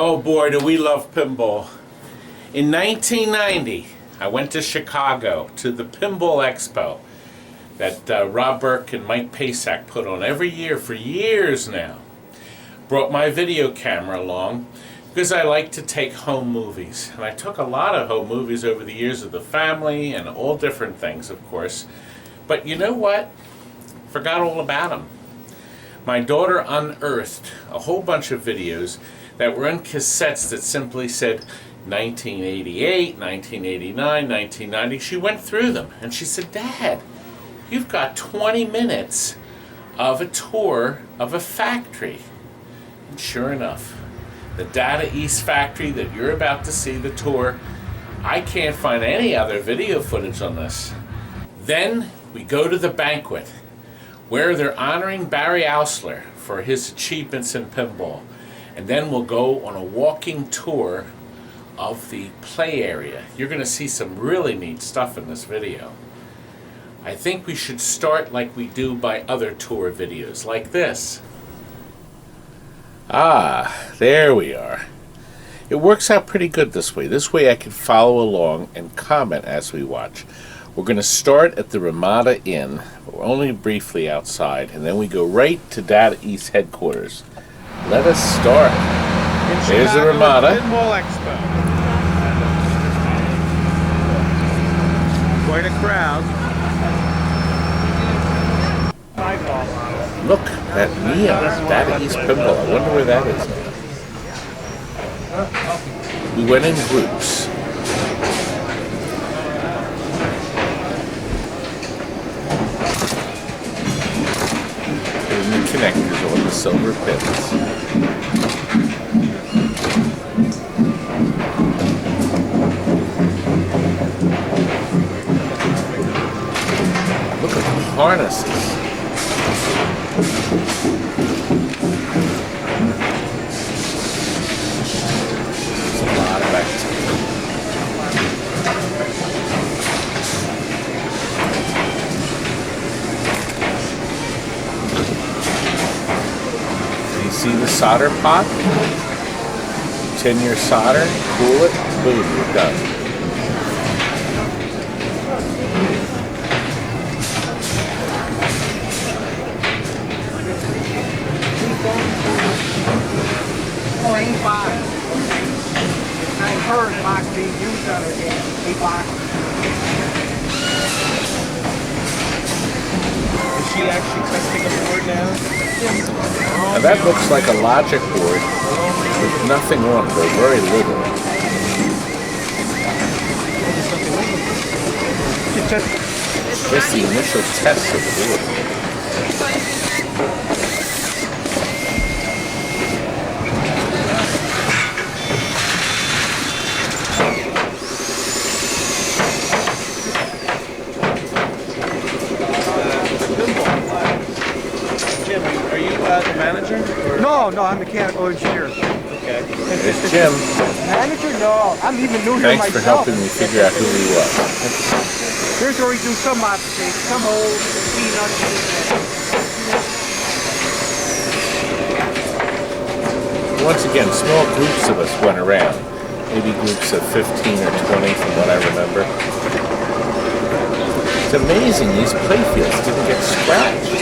Oh boy, do we love pinball. In 1990, I went to Chicago to the Pinball Expo that Rob Burke and Mike Pasak put on every year for years now. Brought my video camera along because I like to take home movies. And I took a lot of home movies over the years of the family and all different things, of course. But you know what? Forgot all about them. My daughter unearthed a whole bunch of videos that were in cassettes that simply said 1988, 1989, 1990. She went through them and she said, "Dad, you've got 20 minutes of a tour of a factory." And sure enough, the Data East factory that you're about to see, the tour, I can't find any other video footage on this. Then we go to the Banquet, where they're honoring Barry Oursler for his achievements in pinball. And then we'll go on a walking tour of the play area. You're going to see some really neat stuff in this video. I think we should start like we do by other tour videos, like this. Ah, there we are. It works out pretty good this way. This way I can follow along and comment as we watch. We're going to start at the Ramada Inn, only briefly outside, and then we go right to Data East headquarters. Let us start. There's the Ramada. Pinball Expo. Quite a crowd. Look, that neon, Data East Pinball. I wonder where that is now. We went in groups. And the connectors on the silver pins. Look at the harnesses. There's a lot of activity. You see the solder pot? 10-year solder, cool it, boom, you're done. I heard Mike being used the other day. Is she actually testing a board now? Now that looks like a logic board with nothing on it, or very little. Just the initial test of the board. The manager? Or? No, I'm mechanical engineer. Okay. It's Jim. Manager? No, I'm even new here Thanks myself. for helping me figure out who he was. Here's where we do some modifications, some old peanuts. Once again, small groups of us went around. Maybe groups of 15 or 20 from what I remember. It's amazing these playfields didn't get scratched.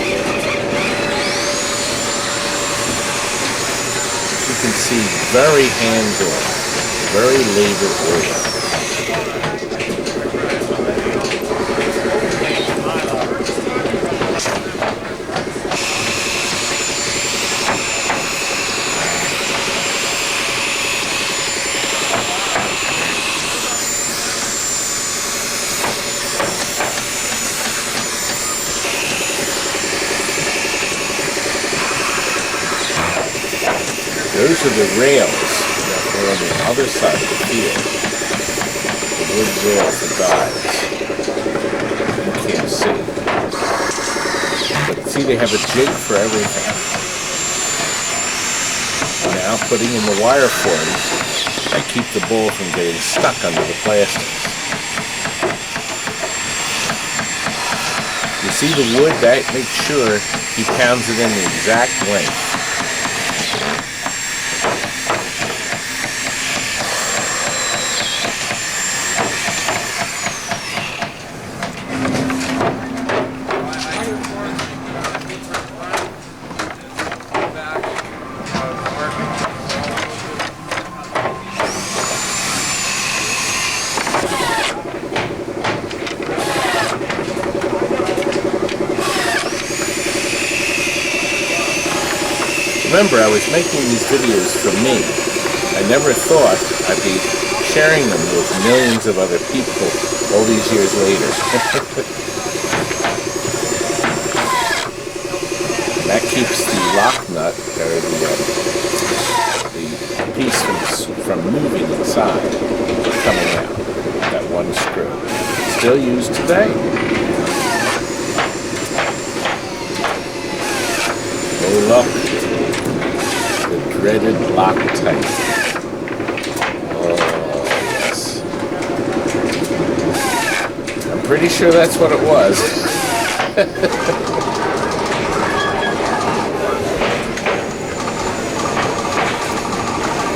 You can see very hands-on, very labor-oriented. Those are the rails that were on the other side of the field. The wood rails, the guides. You can't see. But see, they have a jig for everything. Now putting in the wire forms that keep the ball from getting stuck under the plastics. You see the wood? That makes sure he pounds it in the exact length. Remember, I was making these videos for me. I never thought I'd be sharing them with millions of other people all these years later. That keeps the lock nut, or the piece from moving inside, coming out. That one screw. Still used today. Oh look, the dreaded Loctite. Oh yes. I'm pretty sure that's what it was.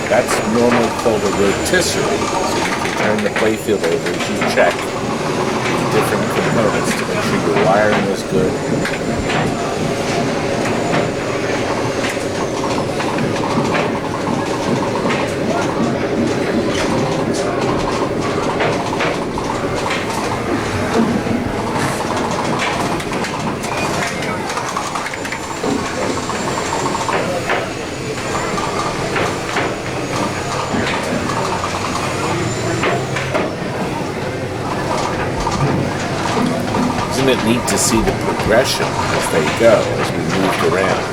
That's normally called a rotisserie, so you can turn the playfield over as you check the different components to make sure your wiring is good. Isn't it neat to see the progression as they go, as we moved around?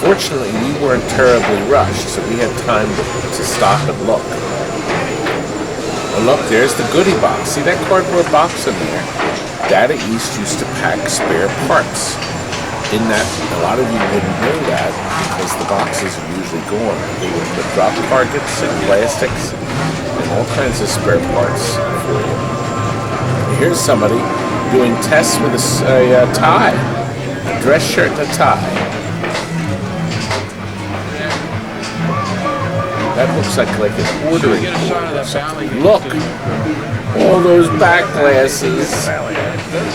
Fortunately, we weren't terribly rushed, so we had time to stop and look. Oh look, there's the goodie box. See that cardboard box in there? Data East used to pack spare parts. In that, a lot of you wouldn't know that because the boxes are usually gone. They would put drop targets and plastics and all kinds of spare parts for you. Here's somebody doing tests with a tie, a dress shirt and a tie. That looks like an ordering board or something. Look, all those back glasses,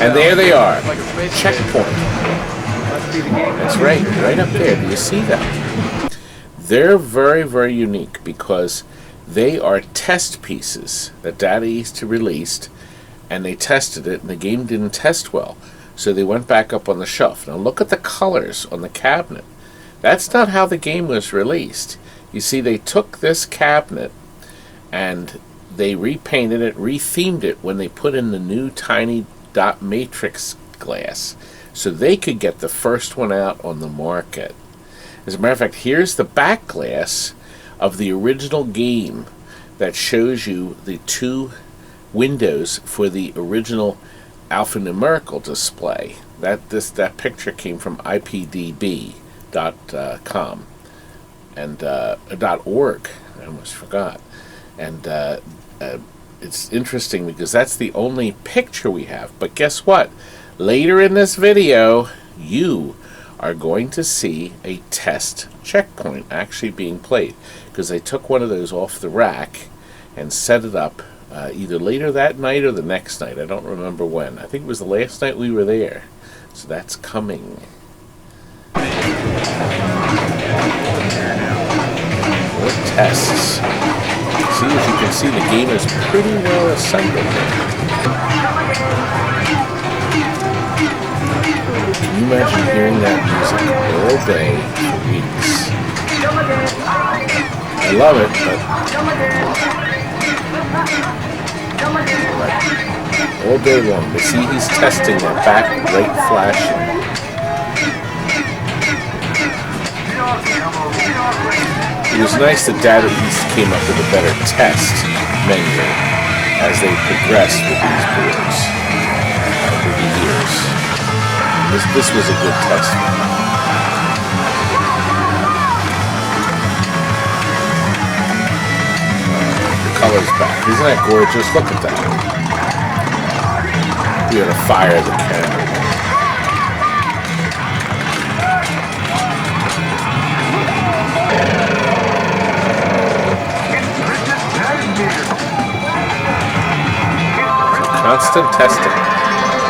and there they are. Checkpoint. That's right up there. Do you see that? They're very, very unique because they are test pieces that Data East released. And they tested it, and the game didn't test well. So they went back up on the shelf. Now look at the colors on the cabinet. That's not how the game was released. You see, they took this cabinet, and they repainted it, rethemed it when they put in the new tiny dot matrix glass. So they could get the first one out on the market. As a matter of fact, here's the back glass of the original game that shows you the two windows for the original alphanumerical display. That picture came from ipdb.com and .org. I almost forgot. And it's interesting because that's the only picture we have. But guess what? Later in this video, you are going to see a test checkpoint actually being played because they took one of those off the rack and set it up either later that night or the next night. I don't remember when. I think it was the last night we were there. So that's coming. More tests. See, as you can see, the game is pretty well assembled. Can you imagine hearing that music all day for weeks? I love it, but all day long. But see, he's testing that back right flashing. It was nice that Data East came up with a better test menu as they progressed with these boards over the years. This was a good test. The color's back. Isn't that gorgeous? Look at that. We're gonna fire the camera. Constant testing.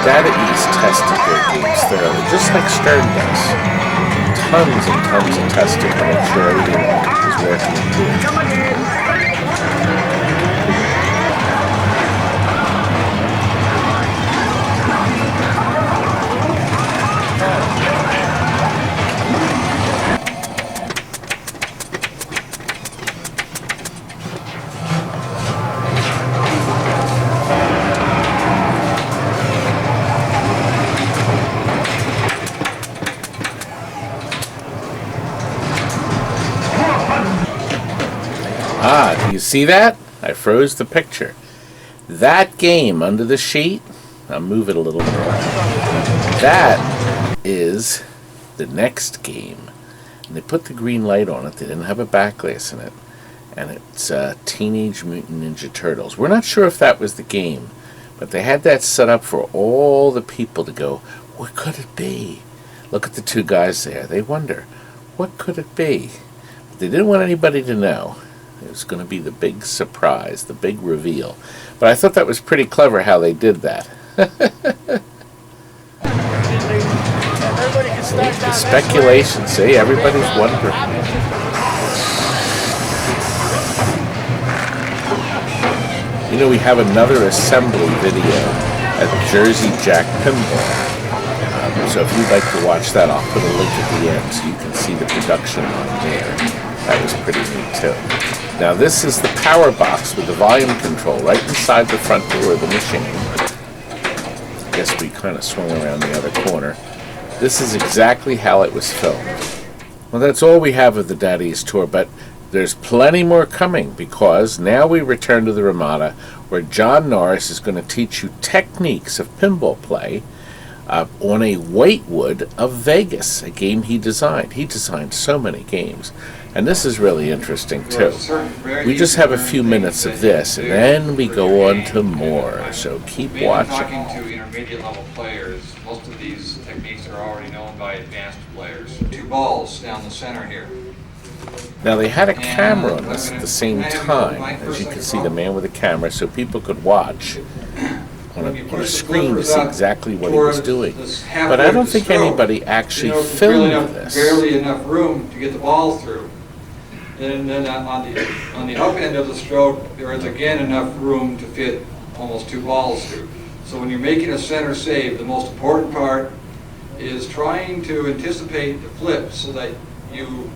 Data East tested their games thoroughly, just like Stern does. Tons and tons of testing to make sure everything is working good. You see that? I froze the picture. That game under the sheet, I'll move it a little more. That is the next game. And they put the green light on it. They didn't have a backglass in it. And it's Teenage Mutant Ninja Turtles. We're not sure if that was the game, but they had that set up for all the people to go, what could it be? Look at the two guys there. They wonder, what could it be? But they didn't want anybody to know. It was going to be the big surprise, the big reveal. But I thought that was pretty clever how they did that. The speculation, see, everybody's wondering. You know, we have another assembly video at Jersey Jack Pinball. So if you'd like to watch that, I'll put a link at the end so you can see the production on there. That was pretty neat too. Now this is the power box with the volume control right inside the front door of the machine. I guess we kind of swung around the other corner. This is exactly how it was filmed. Well, that's all we have of the Daddy's Tour, but there's plenty more coming because now we return to the Ramada where John Norris is going to teach you techniques of pinball play on a whitewood of Vegas, a game he designed. He designed so many games. And this is really interesting too. We just have a few minutes of this and then we go on to more, so keep watching. Talking to intermediate level players, most of these techniques are already known by advanced players. Two balls down the center here. Now they had a camera on this at the same time, as you can see the man with the camera, so people could watch on a screen to see exactly what he was doing. But I don't think anybody actually filmed this. Barely enough room to get the ball through. And then on the up end of the stroke, there is again enough room to fit almost two balls through. So when you're making a center save, the most important part is trying to anticipate the flip so that you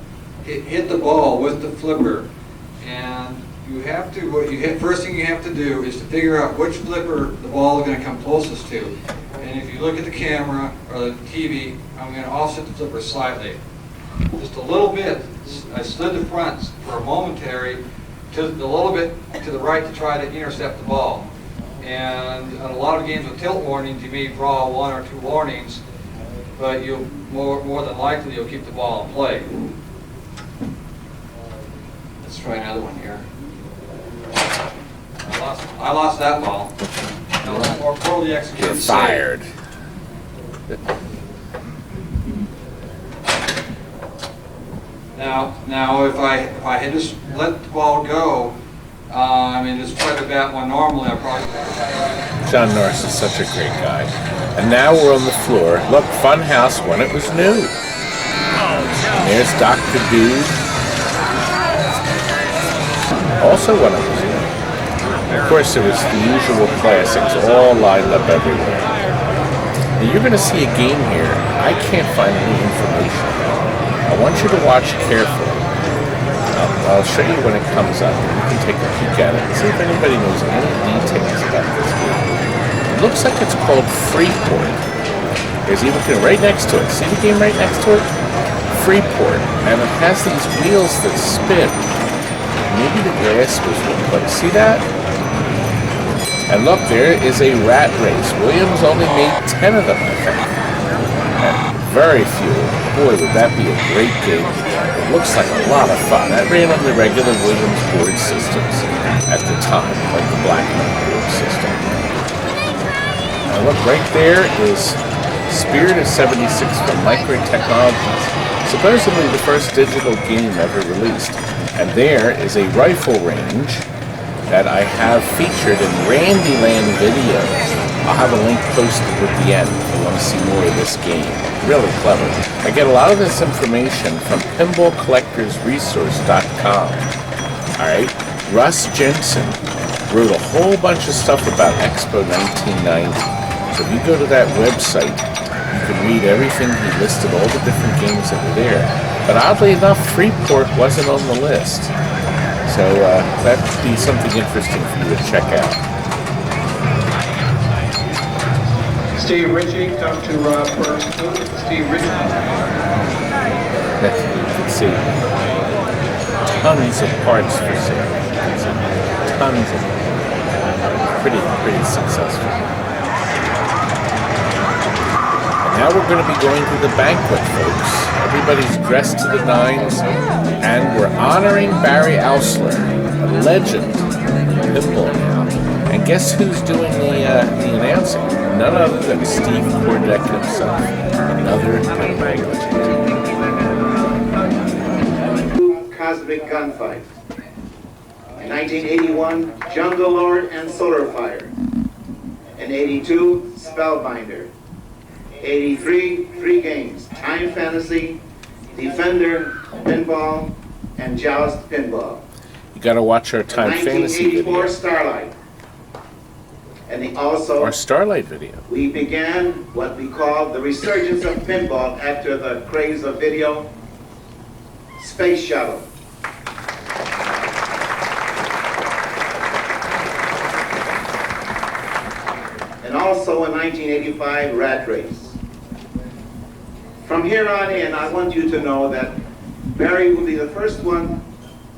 hit the ball with the flipper. And you have to, first thing you have to do is to figure out which flipper the ball is going to come closest to. And if you look at the camera or the TV, I'm going to offset the flipper slightly. Just a little bit. I slid the front for a momentary to a little bit to the right to try to intercept the ball. And on a lot of games with tilt warnings, you may draw one or two warnings, but you'll more than likely you'll keep the ball in play. Let's try another one here. I lost that ball. That was more poorly executed. You're fired. Now, if I had just let the ball go, and just tried to bat one normally, I probably. John Norris is such a great guy. And now we're on the floor. Look, Funhouse when it was new. And there's Dr. Dude. Also when it was new. Of course, there was the usual classics all lined up everywhere. Now, you're going to see a game here. I can't find any information. I want you to watch carefully. I'll show you when it comes up. You can take a peek at it and see if anybody knows any details about this game. It looks like it's called Freeport. There's even right next to it. See the game right next to it? Freeport. And it has these wheels that spin. Maybe the grass was one, but see that? And look, there is a rat race. Williams only made 10 of them, I think. Very few. Boy, would that be a great game. It looks like a lot of fun. That ran on the regular Williams board systems at the time, like the Blackman board system. Now look, right there is Spirit of 76 from Micro Technologies. Supposedly the first digital game ever released. And there is a rifle range that I have featured in Randyland videos. I'll have a link posted at the end if you want to see more of this game. Really clever. I get a lot of this information from pinballcollectorsresource.com. Alright, Russ Jensen wrote a whole bunch of stuff about Expo 1990. So if you go to that website, you can read everything. He listed all the different games that were there. But oddly enough, Freeport wasn't on the list. So that would be something interesting for you to check out. Steve Ritchie, come to first booth. Steve Ritchie. You can see tons of parts for sale. can see. Tons of them. Pretty successful. And now we're going to be going to the banquet, folks. Everybody's dressed to the nines, and we're honoring Barry Oursler, a legend in pinball now. And guess who's doing the announcing? None other than Steve Kordek himself. Another banquet. Cosmic Gunfight. In 1981, Jungle Lord and Solar Fire. In 82, Spellbinder. 83, 3 games, Time Fantasy, Defender, Pinball, and Joust Pinball. You gotta watch our Time Fantasy video. 1984, Starlight. And also, Our Starlight video. we began what we call the resurgence of pinball after the craze of video, Space Shuttle. And also in 1985, Rat Race. From here on in, I want you to know that Barry will be the first one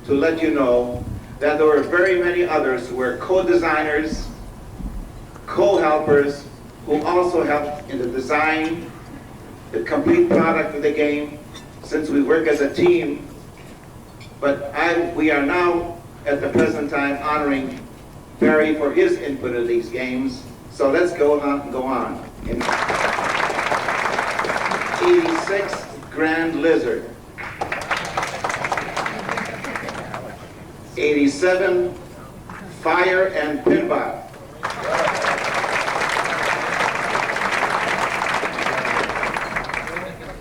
to let you know that there were very many others who were co-designers, co-helpers, who also helped in the design, the complete product of the game, since we work as a team. But we are now, at the present time, honoring Barry for his input in these games. So let's go on. In 86, Grand Lizard. 87, Fire and Pinball.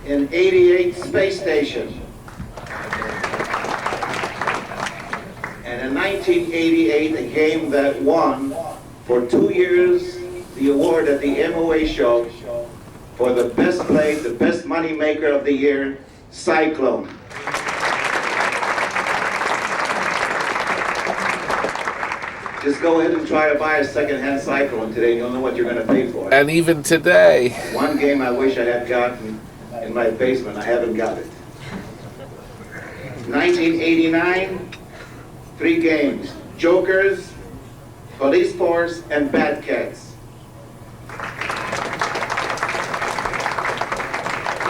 In 88, Space Station. And in 1988, a game that won for 2 years the award at the MOA show for the best play, the best money maker of the year, Cyclone. Just go ahead and try to buy a second-hand Cyclone today, and you'll know what you're going to pay for it. And even today. One game I wish I had gotten in my basement, I haven't got it. 1989, 3 games, Jokers, Police Force, and Bad Cats.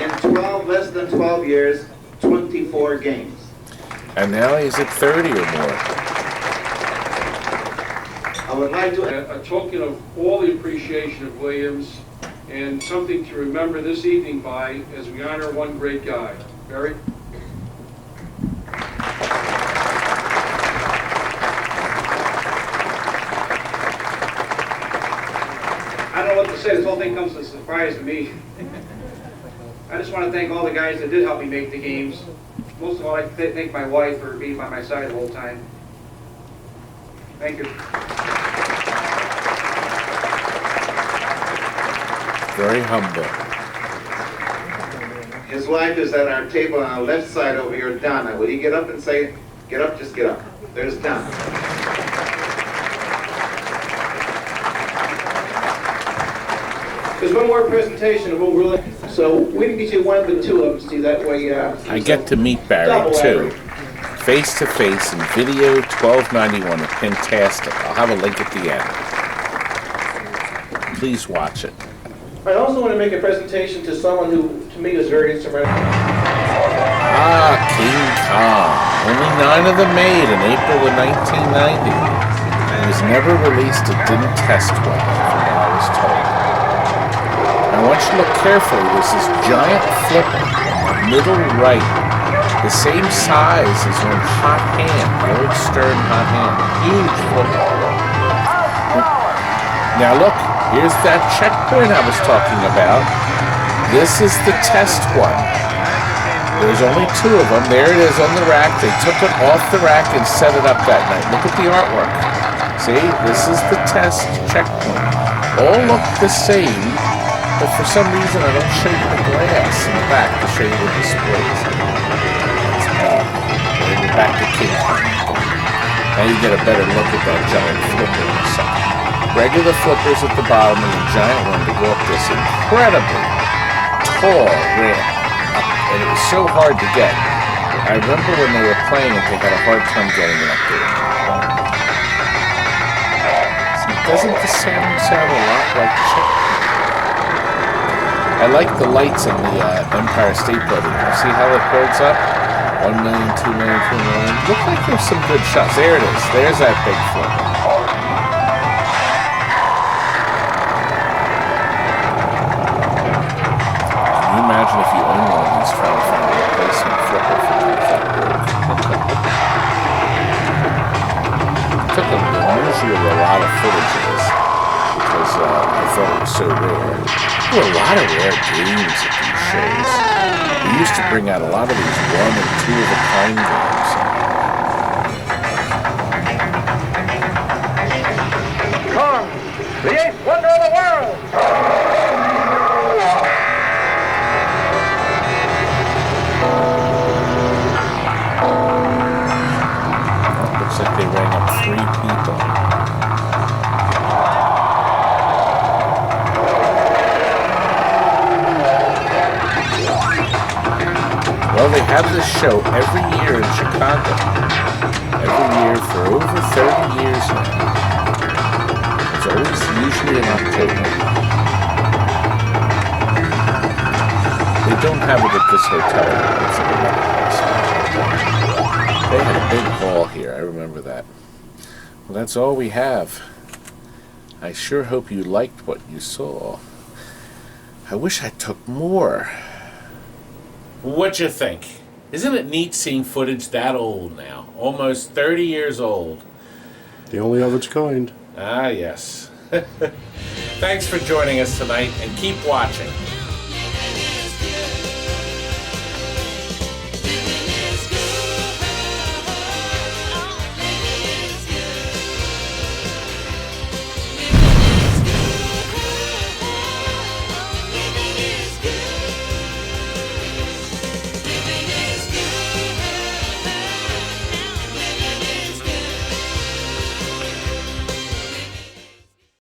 In less than 12 years, 24 games. And now he's at 30 or more. I would like to A token of all the appreciation of Williams and something to remember this evening by as we honor one great guy. Barry? I don't know what to say. This whole thing comes as a surprise to me. I just want to thank all the guys that did help me make the games. Most of all, I thank my wife for being by my side the whole time. Thank you. Very humble. His wife is at our table on the left side over here, Donna. Would he get up and say, get up, just get up. There's Donna. There's one more presentation of what we're really... So we can get you one but 2 of them, Steve. That way, I get to meet Barry too. Face to face in video 1291 at Pintastic. I'll have a link at the end. Please watch it. I also want to make a presentation to someone who, to me, is very instrumental. Ah, King Kong. Only 9 of them made in April of 1990. It was never released. It didn't test well, from what I was told. Now, I want you to look carefully. There's this giant flipper, middle right, the same size as one Hot Hand, the old Stern Hot Hand. Huge flipper. Now look, here's that checkpoint I was talking about. This is the test one. There's only 2 of them. There it is on the rack. They took it off the rack and set it up that night. Look at the artwork. See, this is the test checkpoint. All look the same, but for some reason I don't show you the glass in the back to show you the displays. We're back to King Kong. Now you get a better look at that giant flipper in a second. Regular flippers at the bottom and a giant one to go up this incredibly tall ramp. And it was so hard to get. I remember when they were playing it, they had a hard time getting it up there. Doesn't the sound a lot like chick? I like the lights in the Empire State Building. See how it builds up? 1 million, 2 million, 3 million. Look like there's some good shots. There it is. There's that big flip. Can you imagine if you own one of these trying to find a replacement flipper for that work? Took unusually a lot of footage of this because I thought it was so rare. There were a lot of rare games at these shows. We used to bring out a lot of these 1 and 2 of a kind games. Kong, the 8th wonder of the world! Looks like they rang up 3 people. Well, they have this show every year in Chicago. Every year for over 30 years now. It's always usually in October. They don't have it at this hotel. It's at another place. They had a big hall here. I remember that. Well, that's all we have. I sure hope you liked what you saw. I wish I took more. What'd you think? Isn't it neat seeing footage that old now? Almost 30 years old. The only of its kind. Ah, yes. Thanks for joining us tonight, and keep watching.